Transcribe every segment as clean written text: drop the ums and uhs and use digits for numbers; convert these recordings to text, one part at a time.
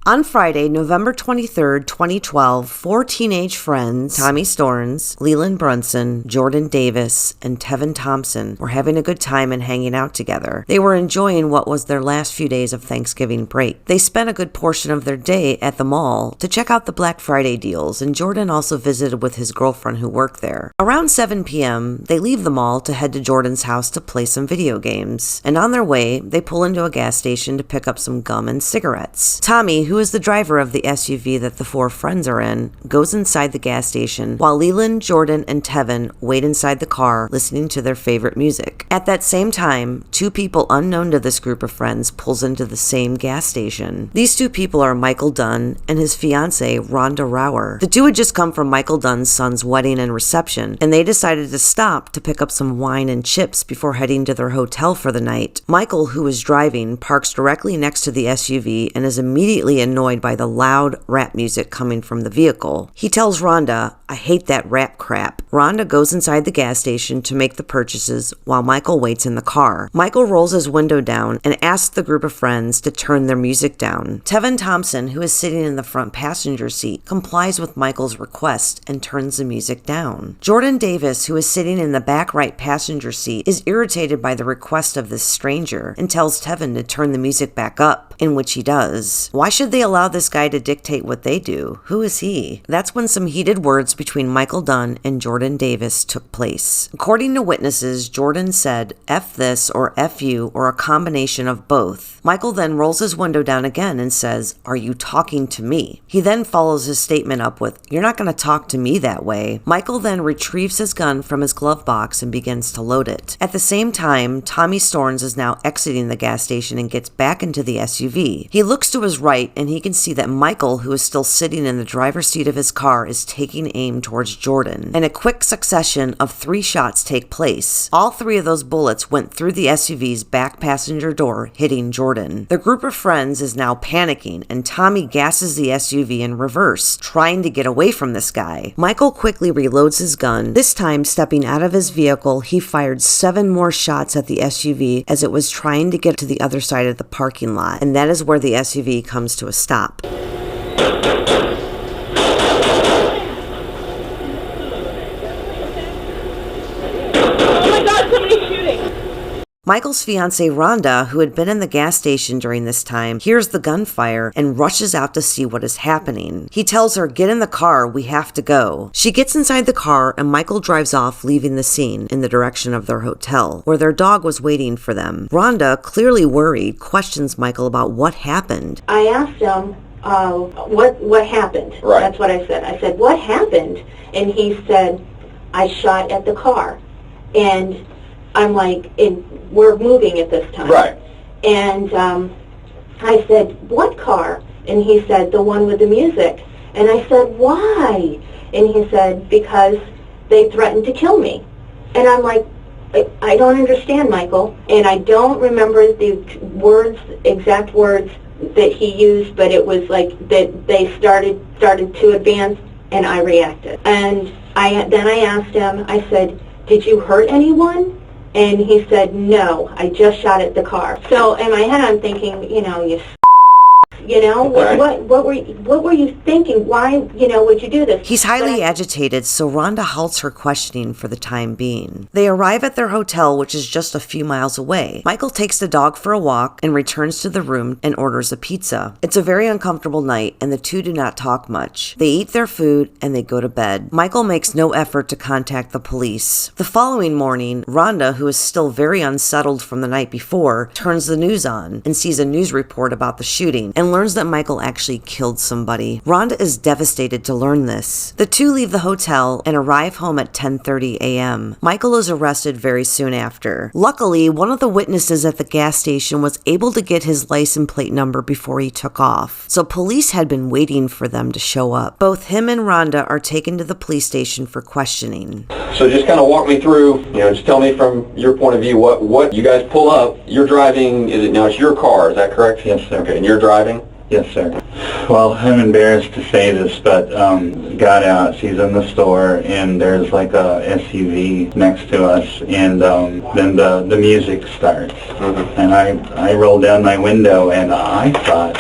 On Friday, November 23rd, 2012, four teenage friends, Tommy Storns, Leland Brunson, Jordan Davis, and Tevin Thompson, were having a good time and hanging out together. They were enjoying what was their last few days of Thanksgiving break. They spent a good portion of their day at the mall to check out the Black Friday deals, and Jordan also visited with his girlfriend who worked there. Around 7 p.m., they leave the mall to head to Jordan's house to play some video games, and on their way, they pull into a gas station to pick up some gum and cigarettes. Tommy, who is the driver of the SUV that the four friends are in, goes inside the gas station while Leland, Jordan, and Tevin wait inside the car listening to their favorite music. At that same time, two people unknown to this group of friends pulls into the same gas station. These two people are Michael Dunn and his fiancée, Rhonda Rower. The two had just come from Michael Dunn's son's wedding and reception, and they decided to stop to pick up some wine and chips before heading to their hotel for the night. Michael, who is driving, parks directly next to the SUV and is immediately annoyed by the loud rap music coming from the vehicle. He tells Rhonda, "I hate that rap crap." Rhonda goes inside the gas station to make the purchases while Michael waits in the car. Michael rolls his window down and asks the group of friends to turn their music down. Tevin Thompson, who is sitting in the front passenger seat, complies with Michael's request and turns the music down. Jordan Davis, who is sitting in the back right passenger seat, is irritated by the request of this stranger and tells Tevin to turn the music back up, in which he does. Why should they allow this guy to dictate what they do? Who is he? That's when some heated words between Michael Dunn and Jordan Davis took place. According to witnesses, Jordan said, "F this" or "F you" or a combination of both. Michael then rolls his window down again and says, "Are you talking to me?" He then follows his statement up with, "You're not going to talk to me that way." Michael then retrieves his gun from his glove box and begins to load it. At the same time, Tommy Storns is now exiting the gas station and gets back into the SUV. He looks to his right and he can see that Michael, who is still sitting in the driver's seat of his car, is taking aim towards Jordan. And a quick succession of 3 shots take place. All 3 of those bullets went through the SUV's back passenger door, hitting Jordan. The group of friends is now panicking, and Tommy gasses the SUV in reverse, trying to get away from this guy. Michael quickly reloads his gun. This time, stepping out of his vehicle, he fired 7 more shots at the SUV as it was trying to get to the other side of the parking lot, and that is where the SUV comes to a stop. Michael's fiancée Rhonda, who had been in the gas station during this time, hears the gunfire and rushes out to see what is happening. He tells her, "Get in the car, we have to go." She gets inside the car and Michael drives off, leaving the scene in the direction of their hotel, where their dog was waiting for them. Rhonda, clearly worried, questions Michael about what happened. I asked him, what happened? Right. That's what I said. I said, "What happened?" And he said, "I shot at the car." And I'm like, we're moving at this time. Right. And I said, "What car?" And he said, "The one with the music." And I said, "Why?" And he said, "Because they threatened to kill me." And I'm like, I don't understand, Michael. And I don't remember the exact words that he used, but it was like that they started to advance, and I reacted. And then I asked him, I said, "Did you hurt anyone?" And he said, "No, I just shot at the car." So in my head I'm thinking, what were you thinking? Why, would you do this? He's highly agitated, so Rhonda halts her questioning for the time being. They arrive at their hotel, which is just a few miles away. Michael takes the dog for a walk and returns to the room and orders a pizza. It's a very uncomfortable night, and the two do not talk much. They eat their food and they go to bed. Michael makes no effort to contact the police. The following morning, Rhonda, who is still very unsettled from the night before, turns the news on and sees a news report about the shooting and learns that Michael actually killed somebody. Rhonda is devastated to learn this. The two leave the hotel and arrive home at 10:30 a.m. Michael is arrested very soon after. Luckily, one of the witnesses at the gas station was able to get his license plate number before he took off, so police had been waiting for them to show up. Both him and Rhonda are taken to the police station for questioning. So just kind of walk me through, just tell me from your point of view, what you guys pull up, you're driving, it's your car, is that correct? Yes, sir. Okay, and you're driving? Yes, sir. Well, I'm embarrassed to say this, but got out. She's in the store, and there's like a SUV next to us, and then the music starts. Mm-hmm. And I roll down my window, and I thought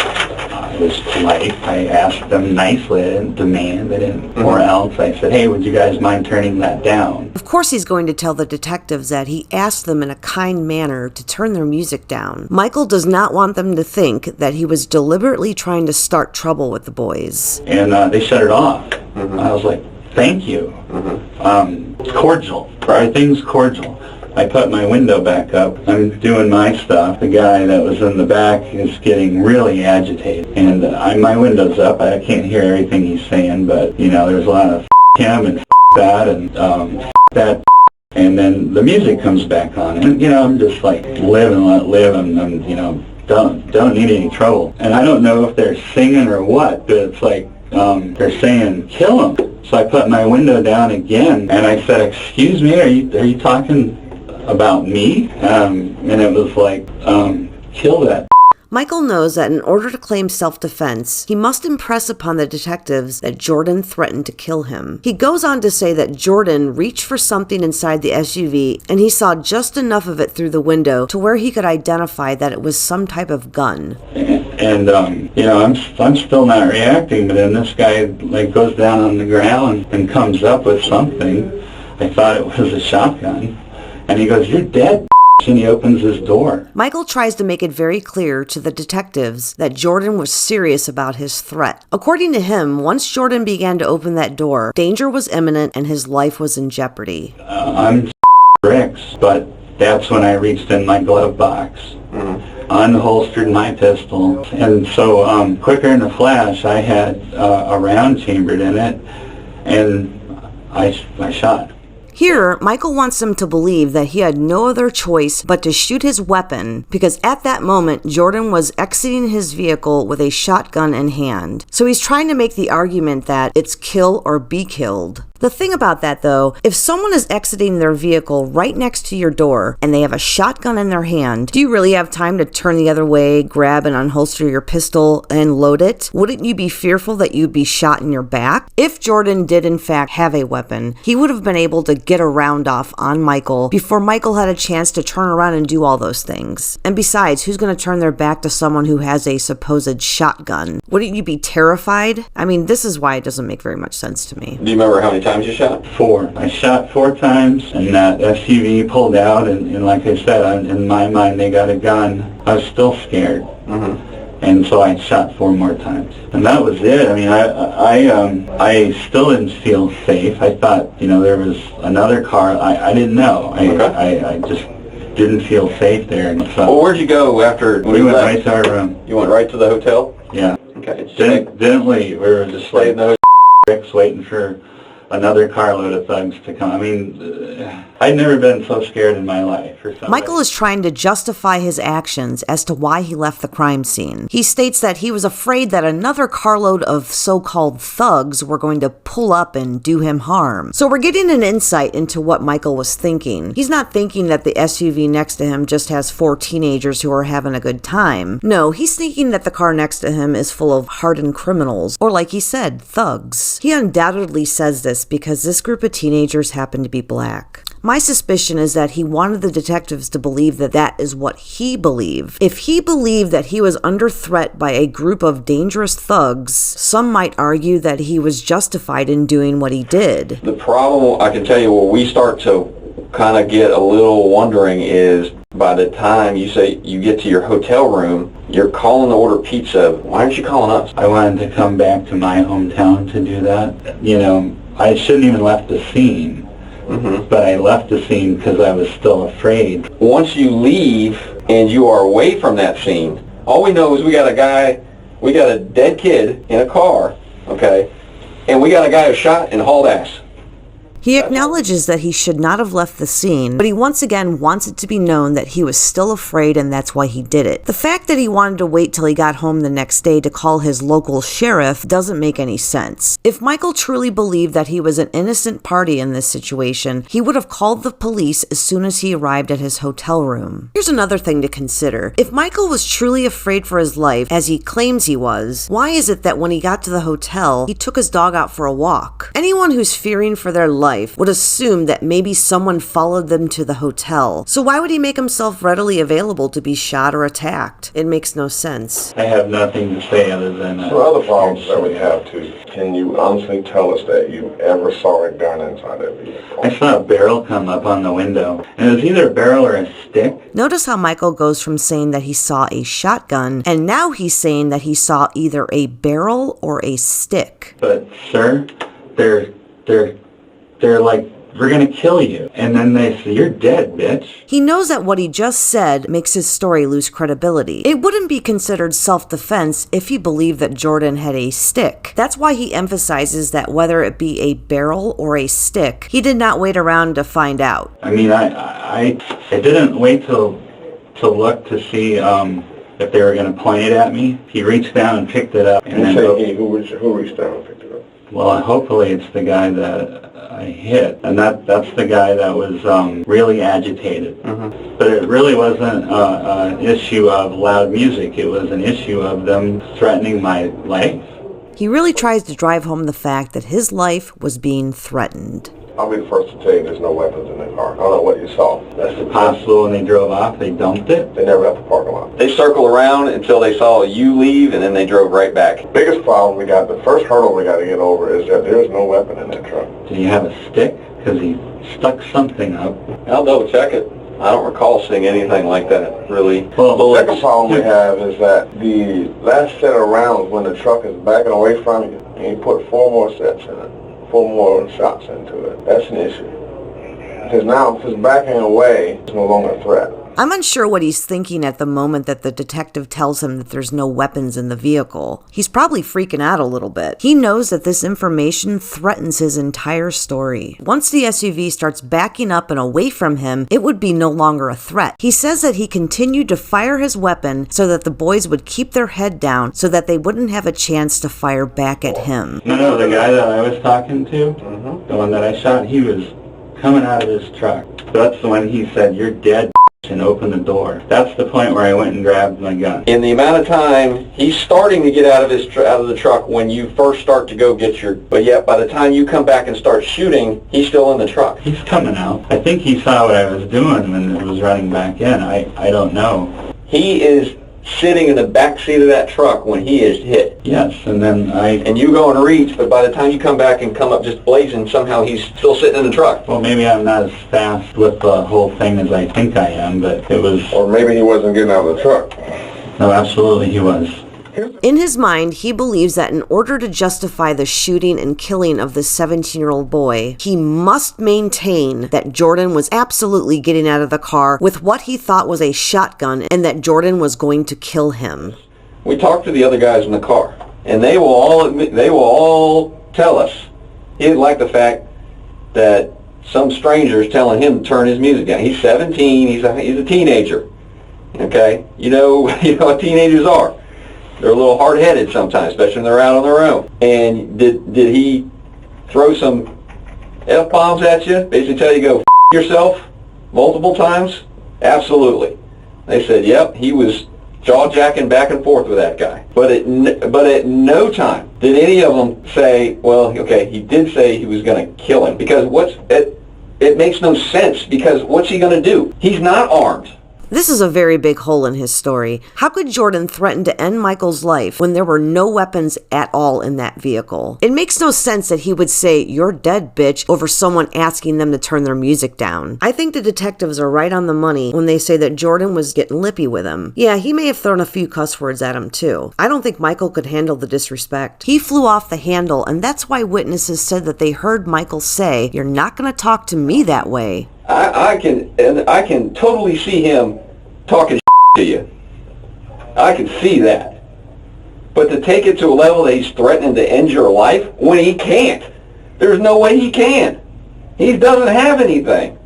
was polite. I asked them nicely. I didn't demand. I didn't, or else I said, hey, would you guys mind turning that down? Of course he's going to tell the detectives that he asked them in a kind manner to turn their music down. Michael does not want them to think that he was deliberately trying to start trouble with the boys. And they shut it off. I was like, thank you. Cordial. Everything's cordial. I put my window back up. I'm doing my stuff. The guy that was in the back is getting really agitated. And my window's up. I can't hear everything he's saying, but, you know, there's a lot of him and that and that. And then the music comes back on. And, you know, I'm just like, live and let live, and I'm, you know, don't need any trouble. And I don't know if they're singing or what, but it's like, they're saying, kill him. So I put my window down again, and I said, excuse me, are you talking about me? And it was like, kill that. Michael knows that in order to claim self-defense, he must impress upon the detectives that Jordan threatened to kill him. He goes on to say that Jordan reached for something inside the SUV and he saw just enough of it through the window to where he could identify that it was some type of gun. And you know, I'm still not reacting, but then this guy like goes down on the ground and comes up with something. I thought it was a shotgun. And he goes, you're dead, and he opens his door. Michael tries to make it very clear to the detectives that Jordan was serious about his threat. According to him, once Jordan began to open that door, danger was imminent and his life was in jeopardy. I'm bricks, but that's when I reached in my glove box, unholstered my pistol, and so quicker than a flash, I had a round chambered in it, and I shot. Here, Michael wants them to believe that he had no other choice but to shoot his weapon because at that moment, Jordan was exiting his vehicle with a shotgun in hand. So he's trying to make the argument that it's kill or be killed. The thing about that, though, if someone is exiting their vehicle right next to your door and they have a shotgun in their hand, do you really have time to turn the other way, grab and unholster your pistol, and load it? Wouldn't you be fearful that you'd be shot in your back? If Jordan did in fact have a weapon, he would have been able to get a round off on Michael before Michael had a chance to turn around and do all those things. And besides, who's going to turn their back to someone who has a supposed shotgun? Wouldn't you be terrified? I mean, this is why it doesn't make very much sense to me. Do you remember how many times you shot? 4. I shot 4 times, and that SUV pulled out, and like I said, in my mind, they got a gun. I was still scared. And so I shot 4 more times. And that was it. I mean, I still didn't feel safe. I thought, you know, there was another car. I didn't know. I just didn't feel safe there. So, well, where'd you go after we went right to our room. You went right to the hotel? Yeah. Okay. Didn't leave. We were just like bricks waiting for another carload of thugs to come. I mean, I'd never been so scared in my life. Michael is trying to justify his actions as to why he left the crime scene. He states that he was afraid that another carload of so-called thugs were going to pull up and do him harm. So we're getting an insight into what Michael was thinking. He's not thinking that the SUV next to him just has 4 teenagers who are having a good time. No, he's thinking that the car next to him is full of hardened criminals, or like he said, thugs. He undoubtedly says this because this group of teenagers happen to be black. My suspicion is that he wanted the detectives to believe that that is what he believed. If he believed that he was under threat by a group of dangerous thugs, some might argue that he was justified in doing what he did. The problem, I can tell you, where we start to kind of get a little wondering is by the time you say you get to your hotel room, you're calling to order pizza. Why aren't you calling us? I wanted to come back to my hometown to do that. You know, I shouldn't even left the scene. But I left the scene because I was still afraid. Once you leave and you are away from that scene, all we know is we got a dead kid in a car, okay, and we got a guy who shot and hauled ass. He acknowledges that he should not have left the scene, but he once again wants it to be known that he was still afraid and that's why he did it. The fact that he wanted to wait till he got home the next day to call his local sheriff doesn't make any sense. If Michael truly believed that he was an innocent party in this situation, he would have called the police as soon as he arrived at his hotel room. Here's another thing to consider. If Michael was truly afraid for his life, as he claims he was, why is it that when he got to the hotel, he took his dog out for a walk? Anyone who's fearing for their life life, would assume that maybe someone followed them to the hotel. So why would he make himself readily available to be shot or attacked? It makes no sense. I have nothing to say other than So other problems that we have too. Can you honestly tell us that you ever saw a gun inside that vehicle? I saw a barrel come up on the window, and it was either a barrel or a stick. Notice how Michael goes from saying that he saw a shotgun, and now he's saying that he saw either a barrel or a stick. But sir, they're like, we're gonna kill you. And then they say, you're dead, bitch. He knows that what he just said makes his story lose credibility. It wouldn't be considered self-defense if he believed that Jordan had a stick. That's why he emphasizes that whether it be a barrel or a stick, he did not wait around to find out. I mean, I didn't wait to look to see if they were gonna point it at me. He reached down and picked it up. And then Who reached down and picked it up? well, hopefully it's the guy that I hit, and that's the guy that was really agitated. But it really wasn't an issue of loud music. It was an issue of them threatening my life. He really tries to drive home the fact that his life was being threatened. I'll be the first to tell you there's no weapons in the car. I don't know what you saw. That's possible. When they drove off, they dumped it. They never left the parking lot. They circled around until they saw you leave, and then they drove right back. Biggest problem we got, the first hurdle we got to get over is that there's no weapon in that truck. Did he have a stick? Because he stuck something up. I'll double check it. I don't recall seeing anything like that, really. Well, The second problem we have is that the last set of rounds when the truck is backing away from you, and you put 4 more sets in it, 4 more shots into it, that's an issue. Because now if it's backing away, it's no longer a threat. I'm unsure what he's thinking at the moment that the detective tells him that there's no weapons in the vehicle. He's probably freaking out a little bit. He knows that this information threatens his entire story. Once the SUV starts backing up and away from him, it would be no longer a threat. He says that he continued to fire his weapon so that the boys would keep their head down so that they wouldn't have a chance to fire back at him. No, the guy that I was talking to, the one that I shot, he was coming out of his truck. That's when he said, you're dead, and opened the door. That's the point where I went and grabbed my gun. In the amount of time, he's starting to get out of the truck when you first start to go get but yet by the time you come back and start shooting, he's still in the truck. He's coming out. I think he saw what I was doing when it was running back in. I don't know. He is sitting in the back seat of that truck when he is hit. Yes, and then And you go and reach, but by the time you come back and come up just blazing, somehow he's still sitting in the truck. well, maybe I'm not as fast with the whole thing as I think I am, but it was, Or maybe he wasn't getting out of the truck. no, absolutely he was. In his mind, he believes that in order to justify the shooting and killing of the 17-year-old boy, he must maintain that Jordan was absolutely getting out of the car with what he thought was a shotgun and that Jordan was going to kill him. We talked to the other guys in the car, and they will all admit, they will all tell us he didn't like the fact that some stranger is telling him to turn his music down. He's 17. He's a teenager. Okay, you know what teenagers are. They're a little hard-headed sometimes, especially when they're out on their own. And did he throw some F-bombs at you? Basically tell you to go F yourself multiple times? Absolutely. They said, yep, he was jaw-jacking back and forth with that guy. But at no time did any of them say, well, okay, he did say he was going to kill him. Because it makes no sense, because what's he going to do? He's not armed. This is a very big hole in his story. How could Jordan threaten to end Michael's life when there were no weapons at all in that vehicle? It makes no sense that he would say, "You're dead, bitch," over someone asking them to turn their music down. I think the detectives are right on the money when they say that Jordan was getting lippy with him. Yeah, he may have thrown a few cuss words at him too. I don't think Michael could handle the disrespect. He flew off the handle, and that's why witnesses said that they heard Michael say, "You're not going to talk to me that way." I can totally see him talking to you. I can see that. But to take it to a level that he's threatening to end your life when he can't. There's no way he can. He doesn't have anything.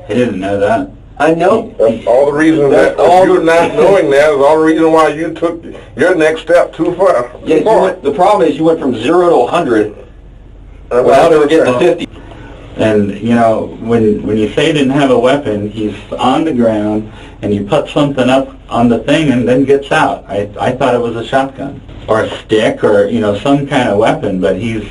I didn't know that. I know. That's all the reason that you're not knowing that is all the reason why you took your next step too far. Yeah, the problem is you went from 0 to 100 without ever getting to 50. And, you know, when you say he didn't have a weapon, he's on the ground, and you put something up on the thing and then gets out. I thought it was a shotgun or a stick or, you know, some kind of weapon, but he's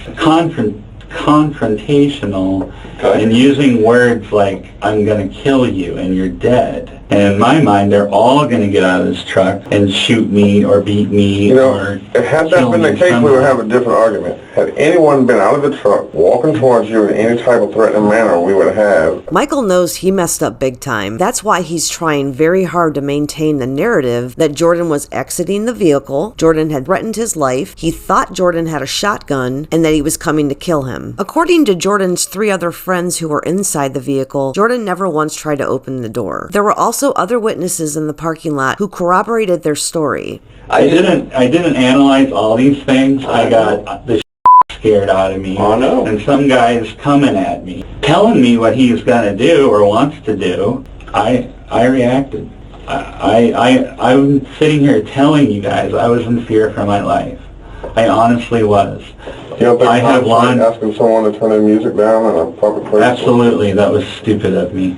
confrontational Okay. and using words like, I'm going to kill you and you're dead. And in my mind, they're all going to get out of this truck and shoot me or beat me You know, or had that kill been the me case, we would somehow. have a different argument. Had anyone been out of the truck, walking towards you in any type of threatening manner, we would have. Michael knows he messed up big time. That's why he's trying very hard to maintain the narrative that Jordan was exiting the vehicle, Jordan had threatened his life, he thought Jordan had a shotgun, and that he was coming to kill him. According to Jordan's 3 other friends who were inside the vehicle, Jordan never once tried to open the door. There were also other witnesses in the parking lot who corroborated their story. I didn't analyze all these things. I got the scared out of me. Oh, no. And some guy's coming at me, telling me what he's going to do or wants to do. I reacted. I'm sitting here telling you guys I was in fear for my life. I honestly was. You don't think I have like asking someone to turn their music down in a public place? Absolutely, that was stupid of me.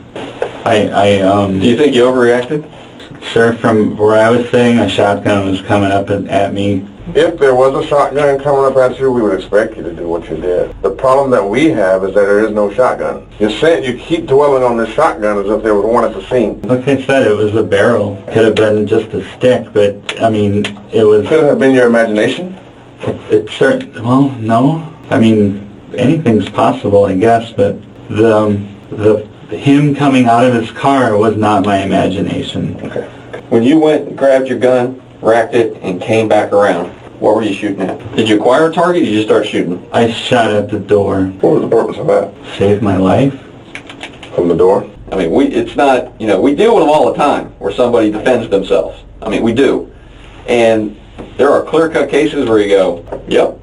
Do you think you overreacted? Sir, from where I was sitting, a shotgun was coming up at me. If there was a shotgun coming up at you, we would expect you to do what you did. The problem that we have is that there is no shotgun. You keep dwelling on this shotgun as if there was one at the scene. Like I said, it was a barrel. Could have been just a stick, but I mean, it was. Could it have been your imagination? Well, no. I mean, anything's possible, I guess, but him coming out of his car was not my imagination. Okay. When you went and grabbed your gun, racked it, and came back around, what were you shooting at? Did you acquire a target or did you just start shooting? I shot at the door. What was the purpose of that? Save my life. From the door? I mean, it's not, we deal with them all the time where somebody defends themselves. I mean, we do. And there are clear-cut cases where you go, yep,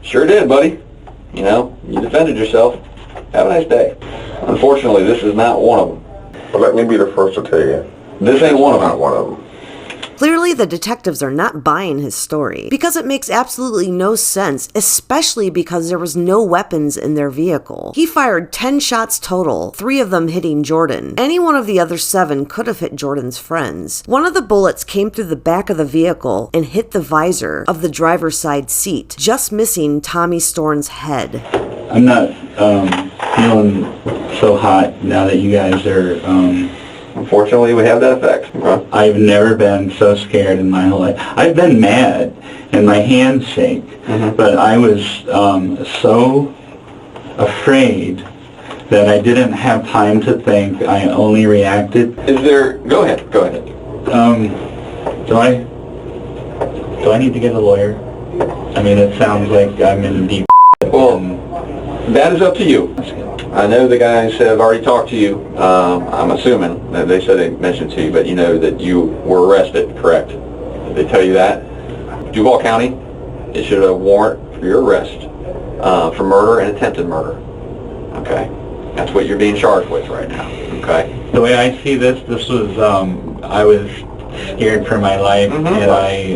sure did, buddy. You defended yourself. Have a nice day. Unfortunately, this is not one of them. Well, let me be the first to tell you. This ain't one of them. Not one of them. Clearly, the detectives are not buying his story, because it makes absolutely no sense, especially because there was no weapons in their vehicle. He fired 10 shots total, 3 of them hitting Jordan. Any one of the other 7 could have hit Jordan's friends. One of the bullets came through the back of the vehicle and hit the visor of the driver's side seat, just missing Tommy Storn's head. I'm not feeling so hot now that you guys are... Unfortunately, we have that effect. Huh? I've never been so scared in my whole life. I've been mad and my hands shake, but I was so afraid that I didn't have time to think. I only reacted. Go ahead. Do I need to get a lawyer? I mean, it sounds like I'm in deep. Well, that is up to you. I know the guys have already talked to you. I'm assuming that they said they mentioned to you, but you know that you were arrested, correct? Did they tell you that? Duval County issued a warrant for your arrest for murder and attempted murder. Okay? That's what you're being charged with right now. Okay? The way I see this was, I was scared for my life, and I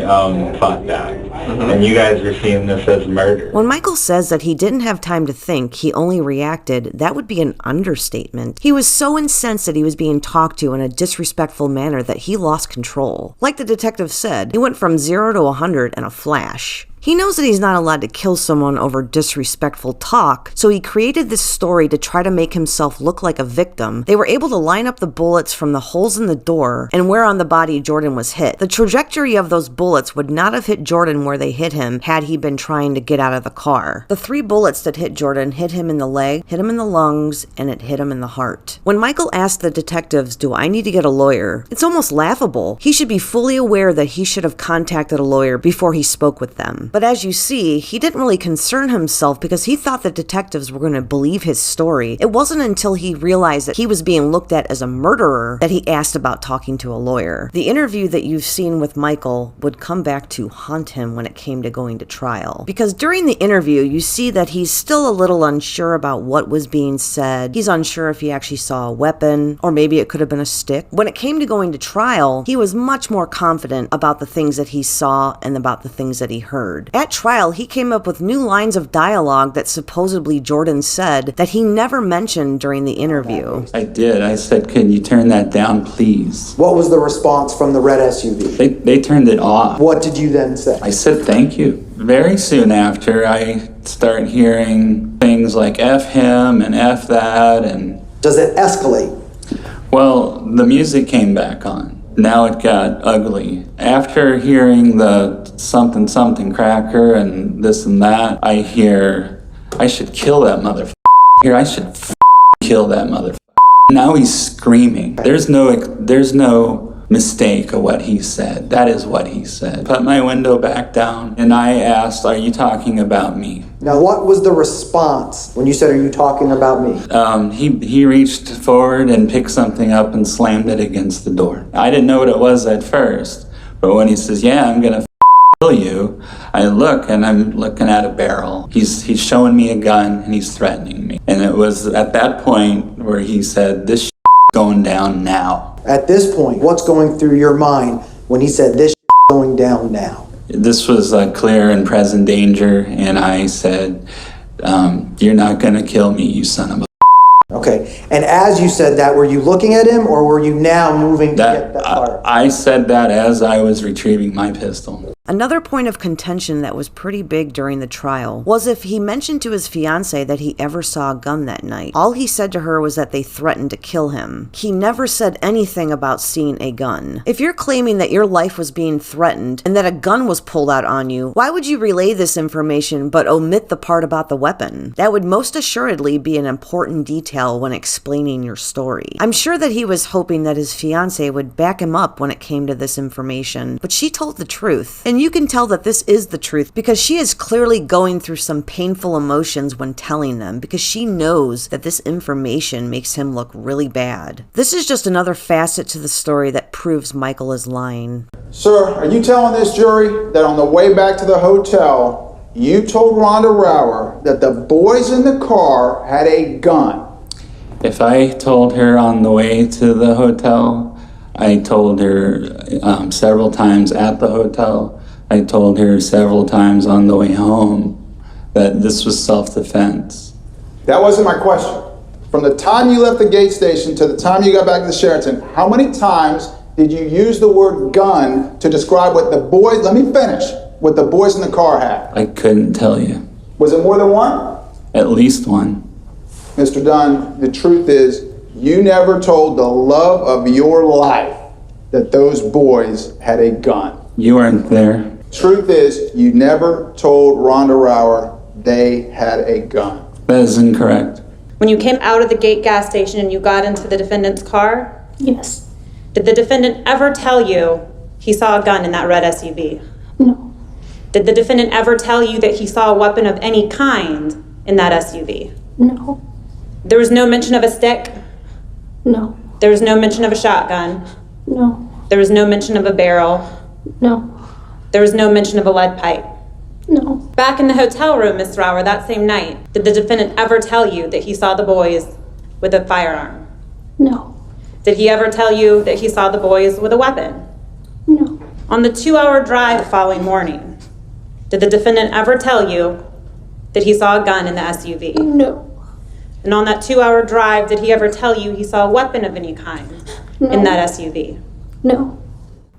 fought back. And you guys are seeing this as murder. When Michael says that he didn't have time to think, he only reacted, that would be an understatement. He was so incensed that he was being talked to in a disrespectful manner that he lost control. Like the detective said, he went from 0 to 100 in a flash. He knows that he's not allowed to kill someone over disrespectful talk, so he created this story to try to make himself look like a victim. They were able to line up the bullets from the holes in the door and where on the body Jordan was hit. The trajectory of those bullets would not have hit Jordan where they hit him had he been trying to get out of the car. The 3 bullets that hit Jordan hit him in the leg, hit him in the lungs, and it hit him in the heart. When Michael asked the detectives, "Do I need to get a lawyer?" it's almost laughable. He should be fully aware that he should have contacted a lawyer before he spoke with them. But as you see, he didn't really concern himself because he thought the detectives were going to believe his story. It wasn't until he realized that he was being looked at as a murderer that he asked about talking to a lawyer. The interview that you've seen with Michael would come back to haunt him when it came to going to trial. Because during the interview, you see that he's still a little unsure about what was being said. He's unsure if he actually saw a weapon, or maybe it could have been a stick. When it came to going to trial, he was much more confident about the things that he saw and about the things that he heard. At trial, he came up with new lines of dialogue that supposedly Jordan said that he never mentioned during the interview. I did. I said, "Can you turn that down, please?" What was the response from the red SUV? They turned it off. What did you then say? I said, "Thank you." very soon after, I start hearing things like F him and F that, and... Does it escalate? Well, the music came back on. Now it got ugly. After hearing the something something cracker and this and that, I hear, I should kill that motherfucker. Here, I should kill that motherfucker. Now he's screaming. There's no mistake of what he said. That is what he said. Put my window back down, and I asked, are you talking about me? Now, what was the response when you said, are you talking about me? He reached forward and picked something up and slammed it against the door. I didn't know what it was at first, but when he says, yeah, I'm gonna kill you, I look, and I'm looking at a barrel. He's showing me a gun, and he's threatening me. And it was at that point where he said, this is going down now. At this point, what's going through your mind when he said this going down now? This was a clear and present danger, and I said, you're not gonna kill me, you son of a... Okay, and as you said that, were you looking at him, or were you now moving to get that fire? I said that as I was retrieving my pistol. Another point of contention that was pretty big during the trial was if he mentioned to his fiancée that he ever saw a gun that night. All he said to her was that they threatened to kill him. He never said anything about seeing a gun. If you're claiming that your life was being threatened and that a gun was pulled out on you, why would you relay this information but omit the part about the weapon? That would most assuredly be an important detail when explaining your story. I'm sure that he was hoping that his fiancée would back him up when it came to this information, but she told the truth. And you can tell that this is the truth because she is clearly going through some painful emotions when telling them, because she knows that this information makes him look really bad. This is just another facet to the story that proves Michael is lying. Sir, are you telling this jury that on the way back to the hotel, you told Rhonda Rower that the boys in the car had a gun? If I told her on the way to the hotel, I told her several times at the hotel, I told her several times on the way home that this was self-defense. That wasn't my question. From the time you left the gate station to the time you got back to the Sheraton, how many times did you use the word gun to describe what the boys, let me finish, what the boys in the car had? I couldn't tell you. Was it more than one? At least one. Mr. Dunn, the truth is, you never told the love of your life that those boys had a gun. You weren't there. Truth is, you never told Rhonda Rower they had a gun. That is incorrect. When you came out of the gate gas station and you got into the defendant's car? Yes. Did the defendant ever tell you he saw a gun in that red SUV? No. Did the defendant ever tell you that he saw a weapon of any kind in that SUV? No. There was no mention of a stick? No. There was no mention of a shotgun? No. There was no mention of a barrel? No. There was no mention of a lead pipe? No. Back in the hotel room, Ms. Rower, that same night, did the defendant ever tell you that he saw the boys with a firearm? No. Did he ever tell you that he saw the boys with a weapon? No. On the 2-hour drive the following morning, did the defendant ever tell you that he saw a gun in the SUV? No. And on that 2-hour drive, did he ever tell you he saw a weapon of any kind in that SUV? No.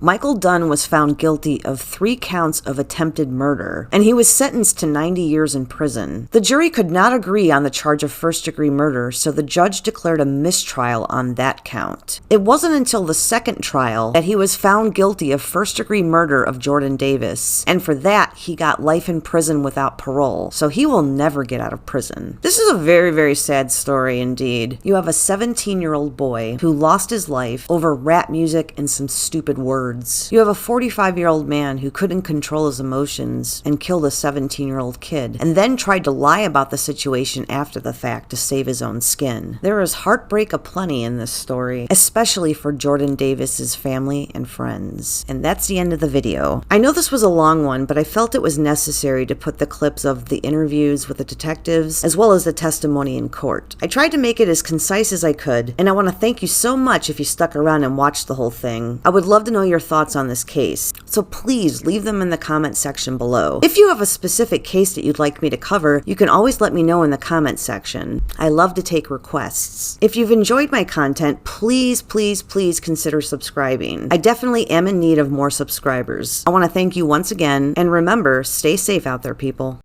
Michael Dunn was found guilty of 3 counts of attempted murder, and he was sentenced to 90 years in prison. The jury could not agree on the charge of first-degree murder, so the judge declared a mistrial on that count. It wasn't until the second trial that he was found guilty of first-degree murder of Jordan Davis, and for that, he got life in prison without parole, so he will never get out of prison. This is a very, very sad story indeed. You have a 17-year-old boy who lost his life over rap music and some stupid words. You have a 45-year-old man who couldn't control his emotions and killed a 17-year-old kid, and then tried to lie about the situation after the fact to save his own skin. There is heartbreak aplenty in this story, especially for Jordan Davis's family and friends. And that's the end of the video. I know this was a long one, but I felt it was necessary to put the clips of the interviews with the detectives, as well as the testimony in court. I tried to make it as concise as I could, and I want to thank you so much if you stuck around and watched the whole thing. I would love to know your thoughts on this case. so please leave them in the comment section below. If you have a specific case that you'd like me to cover, you can always let me know in the comment section. I love to take requests. If you've enjoyed my content, please consider subscribing. I definitely am in need of more subscribers. I want to thank you once again, and remember, stay safe out there, people.